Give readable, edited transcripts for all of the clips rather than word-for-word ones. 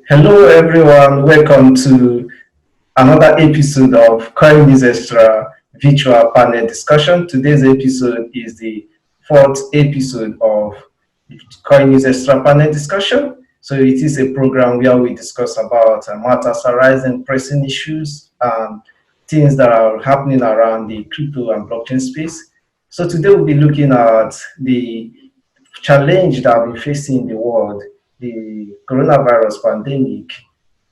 Hello, everyone. Welcome to another episode of Coin News Extra virtual panel discussion. Today's episode is the fourth episode of Coin News Extra panel discussion. So it is a program where we discuss about matters arising, pressing issues, and things that are happening around the crypto and blockchain space. So today we'll be looking at the challenge that we're facing in the world, the coronavirus pandemic,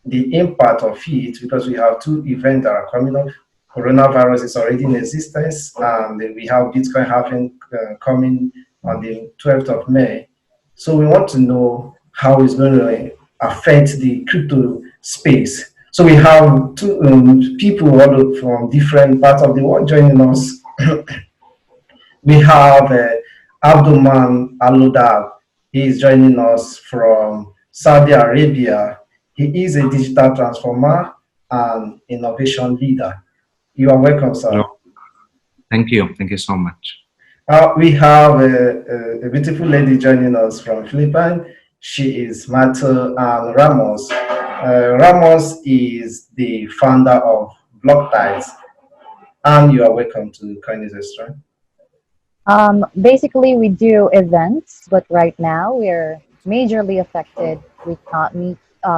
the impact of it, because we have two events that are coming up. Coronavirus is already in existence, and we have Bitcoin halving coming on the 12th of May. So we want to know how it's going to affect the crypto space. So we have two people all from different parts of the world joining us. We have Abdulrhman Abdulaziz. He is joining us from Saudi Arabia. He is a digital transformer and innovation leader. You are welcome, sir. Hello. Thank you. Thank you so much. We have a beautiful lady joining us from Philippines. She is Myrtle and Ramos. Ramos is the founder of Blocktides, and you are welcome to Coinage Extra. Basically, we do events, but right now we're majorly affected. We cannot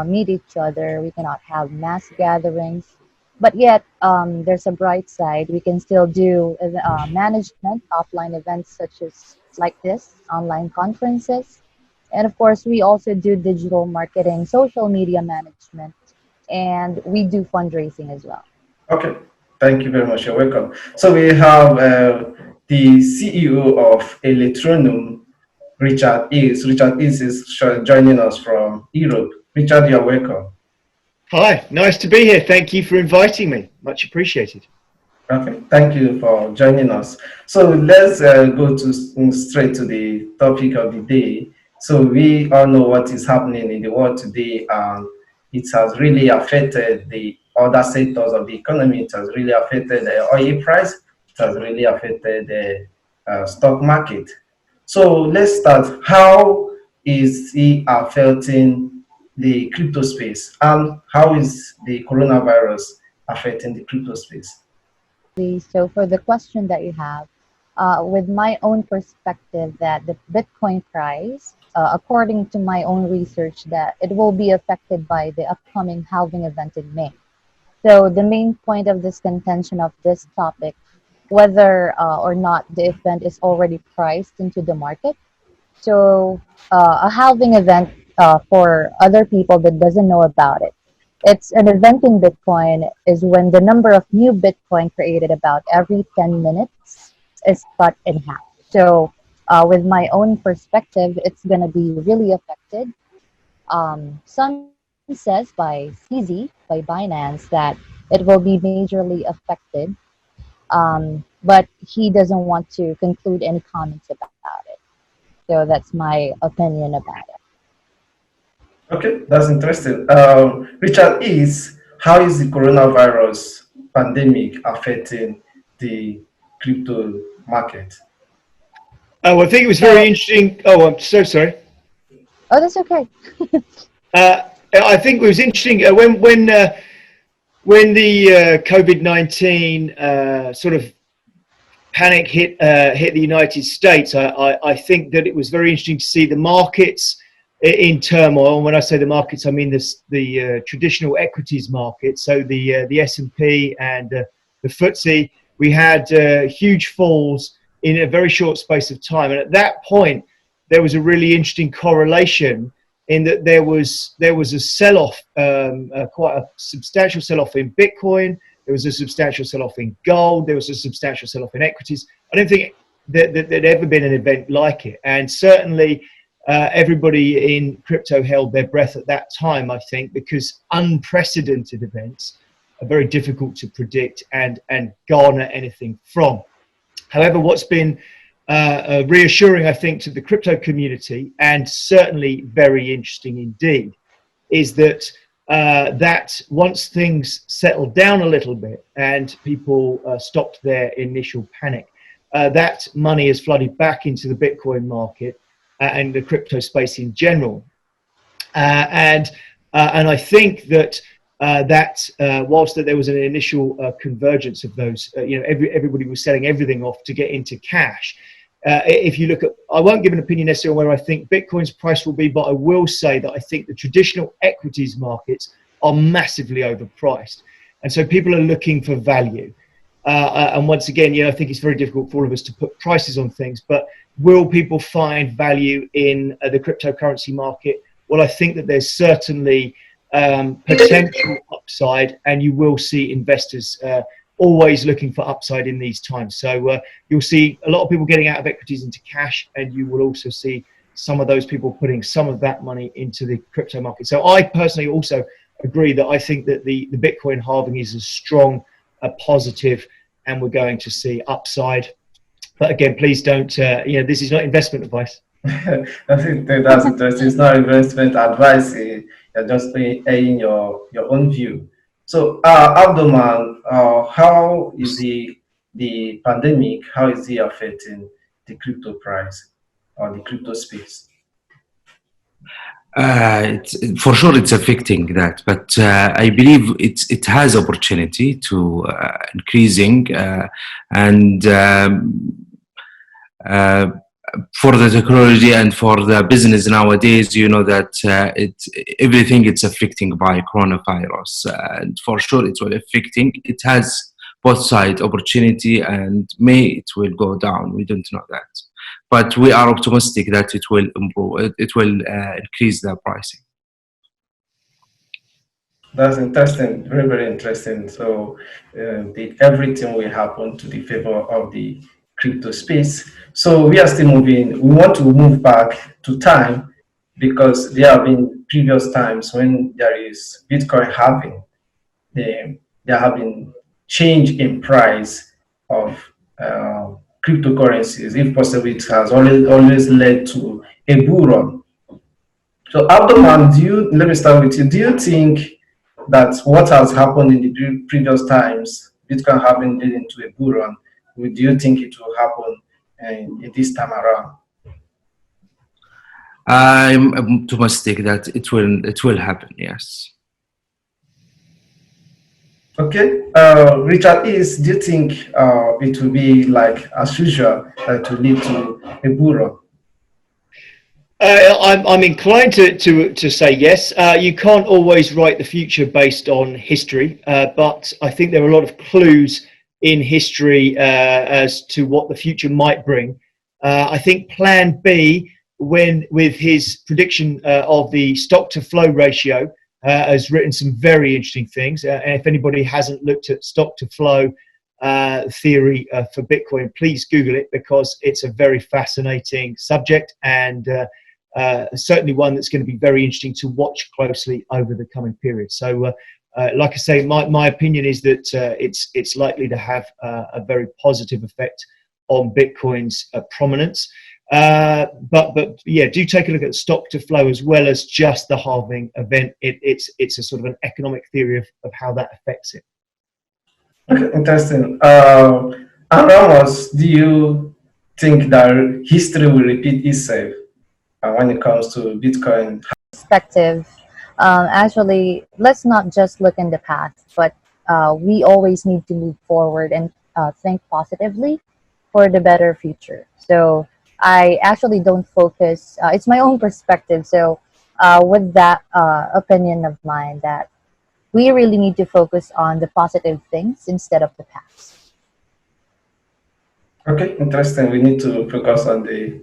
meet each other. We cannot have mass gatherings. But yet, there's a bright side. We can still do management, offline events such as like this, online conferences. And of course, we also do digital marketing, social media management, and we do fundraising as well. Okay, thank you very much. You're welcome. So we have the CEO of Electroneum, Richard Ells. Richard Ells is joining us from Europe. Richard, you're welcome. Hi, nice to be here. Thank you for inviting me. Much appreciated. Okay, thank you for joining us. So let's go straight to the topic of the day. So we all know what is happening in the world today, and it has really affected the other sectors of the economy. It has really affected the oil price. It has really affected the stock market. So let's start. How is it affecting the crypto space, and how is the coronavirus affecting the crypto space? So for the question that you have, with my own perspective that the Bitcoin price, according to my own research, that it will be affected by the upcoming halving event in May. So the main point of this contention of this topic, whether or not the event is already priced into the market. So a halving event for other people that doesn't know about it, it's an event in Bitcoin is when the number of new Bitcoin created about every 10 minutes is cut in half. So with my own perspective, it's going to be really affected. Some says by CZ, by Binance, that it will be majorly affected, but he doesn't want to conclude any comments about it. So that's my opinion about it. Okay, that's interesting. Richard, how is the coronavirus pandemic affecting the crypto market? Oh, I think it was very interesting. Oh, I'm so sorry. Oh, that's okay. I think it was interesting when the COVID-19 sort of panic hit the United States. I think that it was very interesting to see the markets in turmoil. And when I say the markets, I mean the traditional equities market. So the S&P and the FTSE. We had huge falls in a very short space of time. And at that point, there was a really interesting correlation in that there was a sell-off, quite a substantial sell-off in Bitcoin. There was a substantial sell-off in gold. There was a substantial sell-off in equities. I don't think that there'd ever been an event like it. And certainly everybody in crypto held their breath at that time, I think, because unprecedented events are very difficult to predict and garner anything from. However, what's been reassuring, I think, to the crypto community, and certainly very interesting indeed, is that that once things settled down a little bit and people stopped their initial panic, that money has flooded back into the Bitcoin market and the crypto space in general. And And I think that whilst that there was an initial convergence of those, everybody was selling everything off to get into cash. If you look at, I won't give an opinion necessarily on where I think Bitcoin's price will be, but I will say that I think the traditional equities markets are massively overpriced. And so people are looking for value. And once again, I think it's very difficult for all of us to put prices on things, but will people find value in the cryptocurrency market? Well, I think that there's certainly potential upside, and you will see investors always looking for upside in these times. So you'll see a lot of people getting out of equities into cash, and you will also see some of those people putting some of that money into the crypto market. So I personally also agree that I think that the Bitcoin halving is a strong, positive, and we're going to see upside. But again, please don't, this is not investment advice. That's interesting. It's not investment advice. You're just saying your own view. So, Abdulrhman, how is the pandemic? How is it affecting the crypto price or the crypto space? For sure, it's affecting that, but I believe it has opportunity to increasing and. For the technology and for the business nowadays, that everything it's affecting by coronavirus, and for sure it will affecting. It has both side opportunity, and it will go down. We don't know that, but we are optimistic that it will improve. It will increase the pricing. That's interesting, very, very interesting. So everything will happen to the favor of the crypto space. So we are still moving. We want to move back to time, because there have been previous times when there is Bitcoin halving. There have been change in price of cryptocurrencies. If possible, it has always led to a bull run. So Abdulrhman, let me start with you. Do you think that what has happened in the previous times, Bitcoin having led into a bull run, do you think it will happen this time around? I'm optimistic that it will happen. Yes. Okay, Richard Ells, do you think it will be like as usual to lead to a bull run? I'm inclined to say yes. You can't always write the future based on history, but I think there are a lot of clues in history as to what the future might bring. I think Plan B, with his prediction of the stock to flow ratio, has written some very interesting things. And if anybody hasn't looked at stock to flow theory for Bitcoin, please Google it, because it's a very fascinating subject, and certainly one that's going to be very interesting to watch closely over the coming period. So like I say, my opinion is that it's likely to have a very positive effect on Bitcoin's prominence. But yeah, do take a look at stock to flow as well as just the halving event. It's a sort of an economic theory of how that affects it. Okay, interesting. And Ramos, do you think that history will repeat itself when it comes to Bitcoin? Perspective. Actually, let's not just look in the past, but we always need to move forward and think positively for the better future. So I actually don't focus, it's my own perspective. So with that opinion of mine, that we really need to focus on the positive things instead of the past. Okay, interesting. We need to focus on the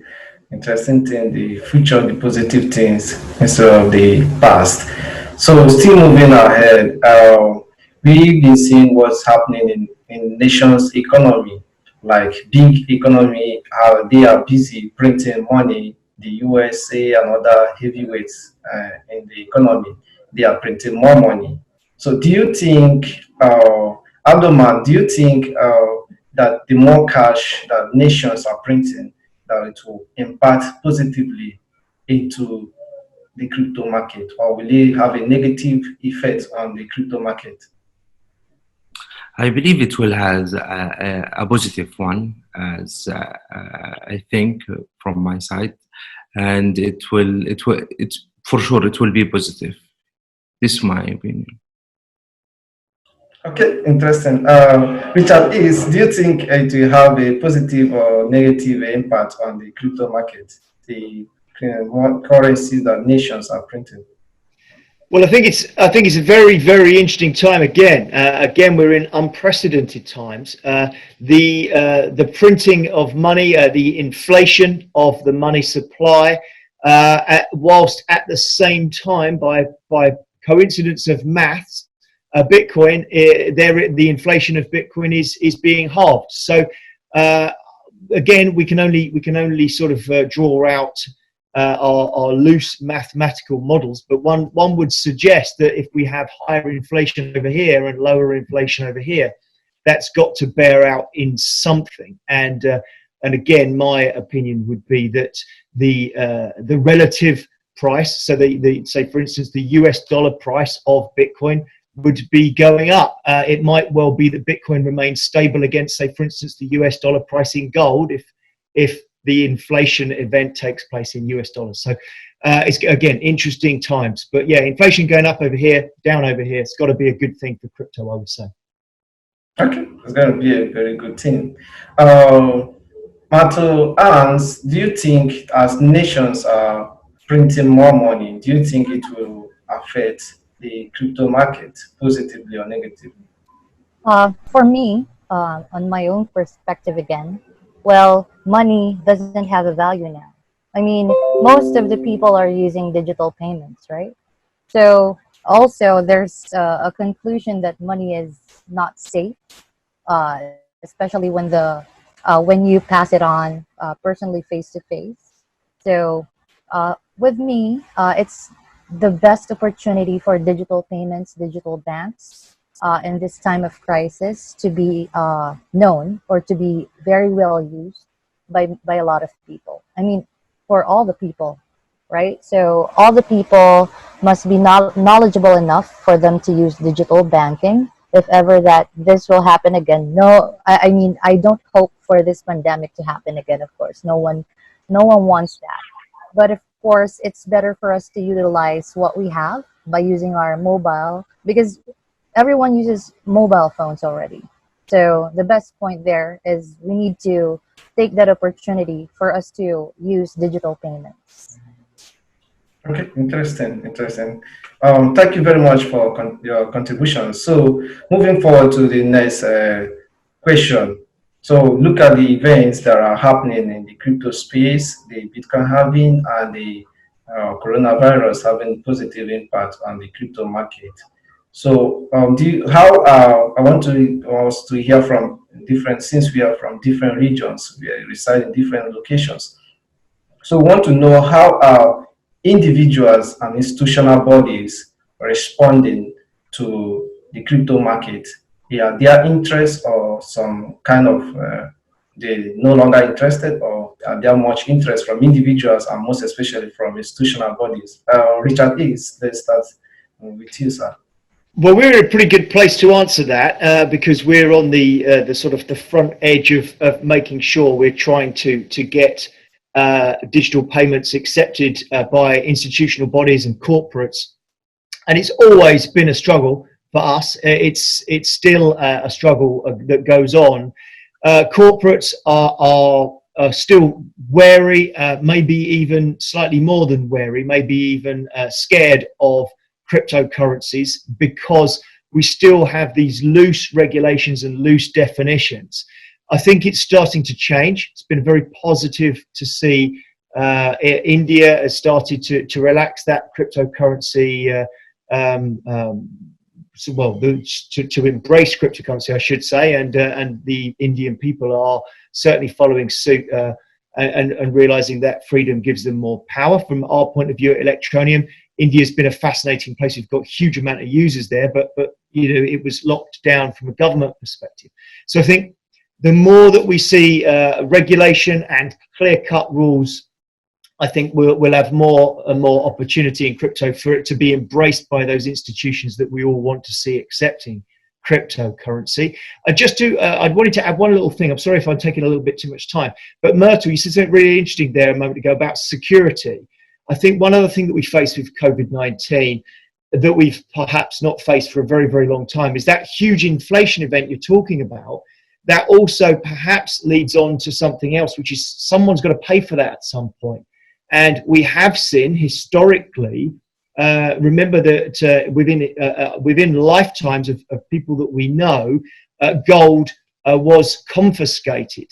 interesting thing, the future, the positive things instead of the past. So still moving ahead, we've been seeing what's happening in nations' economy, like big economy, how they are busy printing money. The USA and other heavyweights in the economy, they are printing more money. So do you think, Abdulrhman, do you think that the more cash that nations are printing, that it will impact positively into the crypto market, or will it have a negative effect on the crypto market? I believe it will have a positive one, as I think from my side, and it for sure it will be positive. This is my opinion. Okay, interesting. Richard, do you think it will have a positive or negative impact on the crypto market, the currencies that nations are printing? Well, I think it's a very, very interesting time again. Again, we're in unprecedented times. The printing of money, the inflation of the money supply, whilst at the same time, by coincidence of maths, Bitcoin, the inflation of Bitcoin is being halved. So again, we can only sort of draw out our loose mathematical models, but one would suggest that if we have higher inflation over here and lower inflation over here, that's got to bear out in something. And again, my opinion would be that the relative price, so say for instance the US dollar price of Bitcoin would be going up. It might well be that Bitcoin remains stable against, say for instance, the US dollar price in gold if the inflation event takes place in US dollars. So it's, again, interesting times. But yeah, inflation going up over here, down over here, it's got to be a good thing for crypto, I would say. Okay, it's going to be a very good thing. Myrtle, do you think as nations are printing more money, do you think it will affect the crypto market positively or negatively? For me, on my own perspective again, well, money doesn't have a value now. I mean, most of the people are using digital payments, right? So also there's a conclusion that money is not safe, uh, especially when you pass it on personally face to face. So with me, it's the best opportunity for digital payments, digital banks, in this time of crisis to be known or to be very well used by a lot of people. I mean, for all the people, right? So all the people must be knowledgeable enough for them to use digital banking. If ever that this will happen again, no, I mean, I don't hope for this pandemic to happen again. Of course, no one wants that. But of course, it's better for us to utilize what we have by using our mobile, because everyone uses mobile phones already. So the best point there is we need to take that opportunity for us to use digital payments. Okay, interesting. Thank you very much for your contribution. So moving forward to the next question. So look at the events that are happening in the crypto space, the Bitcoin halving and the coronavirus having positive impact on the crypto market. So I want us to hear from since we are from different regions, we reside in different locations. So we want to know how are individuals and institutional bodies responding to the crypto market. Yeah, their interest or some kind of they no longer interested, or are there much interest from individuals and most especially from institutional bodies? Richard Ells, let's start with you, sir. Well, we're in a pretty good place to answer that because we're on the sort of the front edge of making sure we're trying to get digital payments accepted by institutional bodies and corporates, and it's always been a struggle for us. It's still a struggle that goes on. Corporates are still wary, maybe even slightly more than wary, maybe even scared of cryptocurrencies because we still have these loose regulations and loose definitions. I think it's starting to change. It's been very positive to see India has started to relax that cryptocurrency, to embrace cryptocurrency, I should say, and the Indian people are certainly following suit and realizing that freedom gives them more power. From our point of view at Electroneum, India's been a fascinating place. We've got a huge amount of users there, but you know, it was locked down from a government perspective. So I think the more that we see regulation and clear-cut rules, I think we'll have more and more opportunity in crypto for it to be embraced by those institutions that we all want to see accepting cryptocurrency. I wanted to add one little thing. I'm sorry if I'm taking a little bit too much time, but Myrtle, you said something really interesting there a moment ago about security. I think one other thing that we face with COVID-19 that we've perhaps not faced for a very, very long time is that huge inflation event you're talking about. That also perhaps leads on to something else, which is someone's got to pay for that at some point. And we have seen historically, remember that within lifetimes of people that we know, gold was confiscated.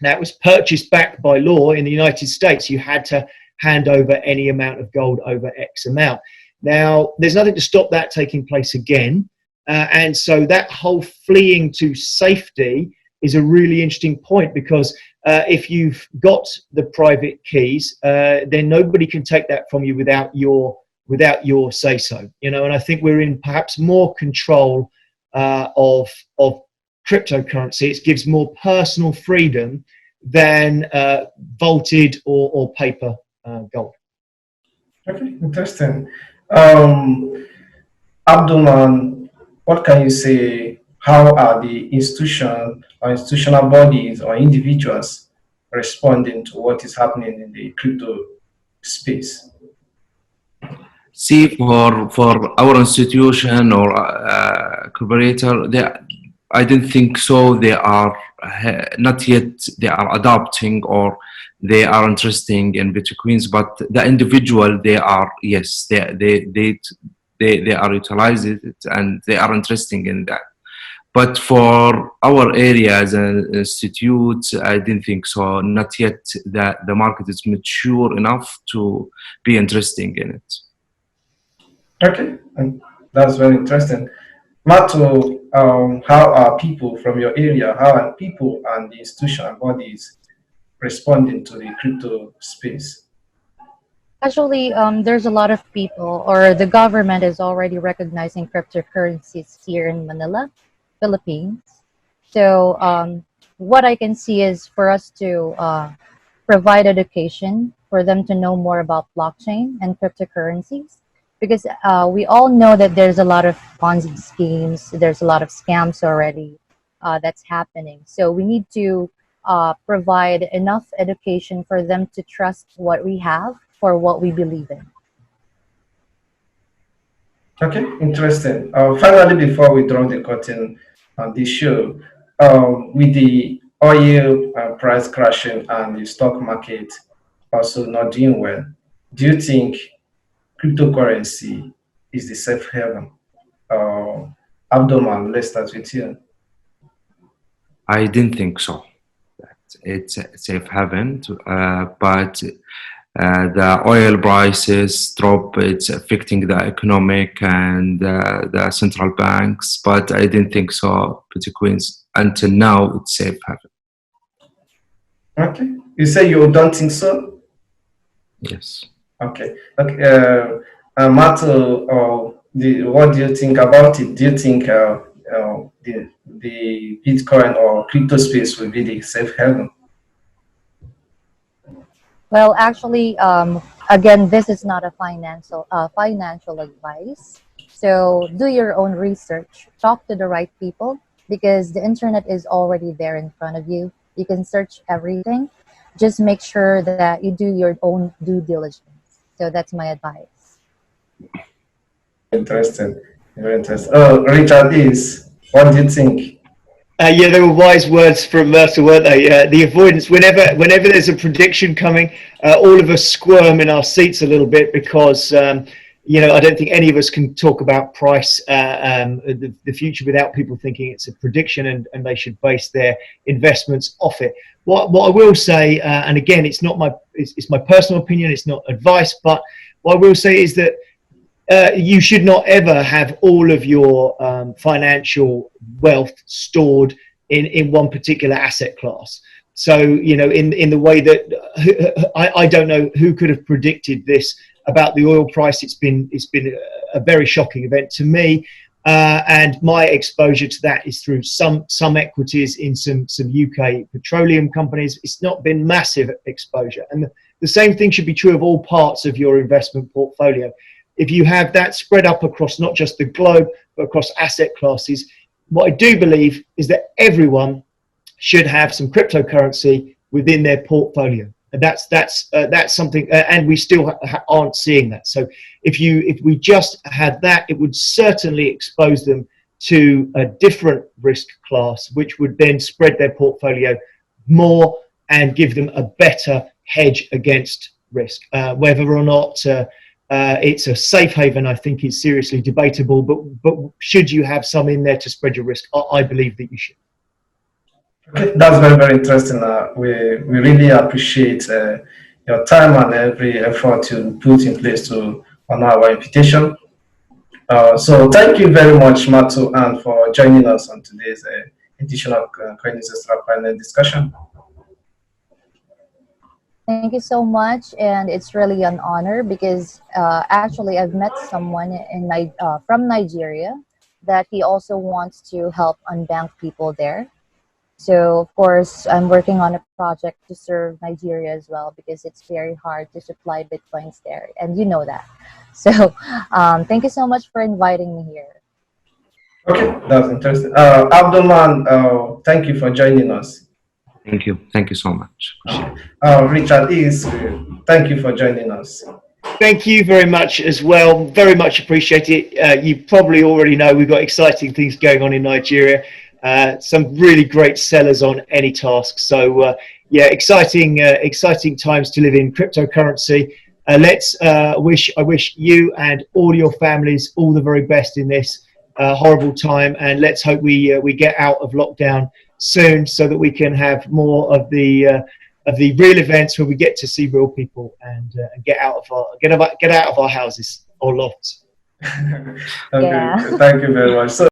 Now, it was purchased back by law in the United States. You had to hand over any amount of gold over X amount. Now, there's nothing to stop that taking place again. And so that whole fleeing to safety is a really interesting point, because if you've got the private keys, then nobody can take that from you without your say so. And I think we're in perhaps more control of cryptocurrency. It gives more personal freedom than vaulted or paper gold. Okay, interesting. Abdulrhman, what can you say? How are the institutional bodies or individuals responding to what is happening in the crypto space? See, for our institution or cooperator, I don't think so. They are not yet. They are adopting or they are interested in Bitcoins, but the individual, they are, yes, they are utilizing it and they are interested in that. But for our areas and institutes, I didn't think so. Not yet. That the market is mature enough to be interesting in it. Okay, and that's very interesting. Myrtle, how are people from your area, how are people and the institutional bodies responding to the crypto space? Actually, there's a lot of people, or the government is already recognizing cryptocurrencies here in Manila, Philippines. So what I can see is for us to provide education for them to know more about blockchain and cryptocurrencies, because we all know that there's a lot of Ponzi schemes, there's a lot of scams already that's happening. So we need to provide enough education for them to trust what we have for what we believe in. Okay, interesting. Finally, before we draw the curtain on this show, with the oil price crashing and the stock market also not doing well, do you think cryptocurrency is the safe haven? Abdulrhman, let's start with you. I didn't think so. It's a safe haven, but the oil prices drop. It's affecting the economic and the central banks, but I didn't think so. Bitcoins until now, it's safe haven. Okay, you say you don't think so? Yes. Okay. Okay. Myrtle, what do you think about it? Do you think the Bitcoin or crypto space will be the safe haven? Well, actually, again, this is not a financial advice. So do your own research. Talk to the right people, because the internet is already there in front of you. You can search everything. Just make sure that you do your own due diligence. So that's my advice. Interesting. Very interesting. Oh, Richard Ells, what do you think? Yeah, they were wise words from Myrtle, weren't they? The avoidance. Whenever there's a prediction coming, all of us squirm in our seats a little bit, because I don't think any of us can talk about price, the future, without people thinking it's a prediction and they should base their investments off it. What I will say, and again, it's my personal opinion, it's not advice, but what I will say is that you should not ever have all of your financial wealth stored in one particular asset class. So, in the way that I don't know who could have predicted this about the oil price. It's been a very shocking event to me, and my exposure to that is through some equities in some UK petroleum companies. It's not been massive exposure, and the same thing should be true of all parts of your investment portfolio. If you have that spread up across not just the globe, but across asset classes, what I do believe is that everyone should have some cryptocurrency within their portfolio. That's something, and we still aren't seeing that. So if we just had that, it would certainly expose them to a different risk class, which would then spread their portfolio more and give them a better hedge against risk. Whether or not it's a safe haven, I think, is seriously debatable. But should you have some in there to spread your risk? I believe that you should. Okay, that's very, very interesting. We really appreciate your time and every effort you put in place to honor our invitation. So thank you very much, Myrtle, and for joining us on today's edition of CoinDizestra panel discussion. Thank you so much, and it's really an honor because actually I've met someone from Nigeria that he also wants to help unbanked people there. So of course I'm working on a project to serve Nigeria as well because it's very hard to supply Bitcoins there, and you know that. So thank you so much for inviting me here. Okay, that's interesting. Abdulrhman, thank you for joining us. Thank you so much. Richard Ells, thank you for joining us. Thank you very much as well. Very much appreciate it. You probably already know we've got exciting things going on in Nigeria. Some really great sellers on any task. So yeah, exciting times to live in cryptocurrency. I wish you and all your families all the very best in this horrible time, and let's hope we get out of lockdown soon so that we can have more of the real events where we get to see real people and get out of our houses or lofts. Okay, yeah. Thank you very much. So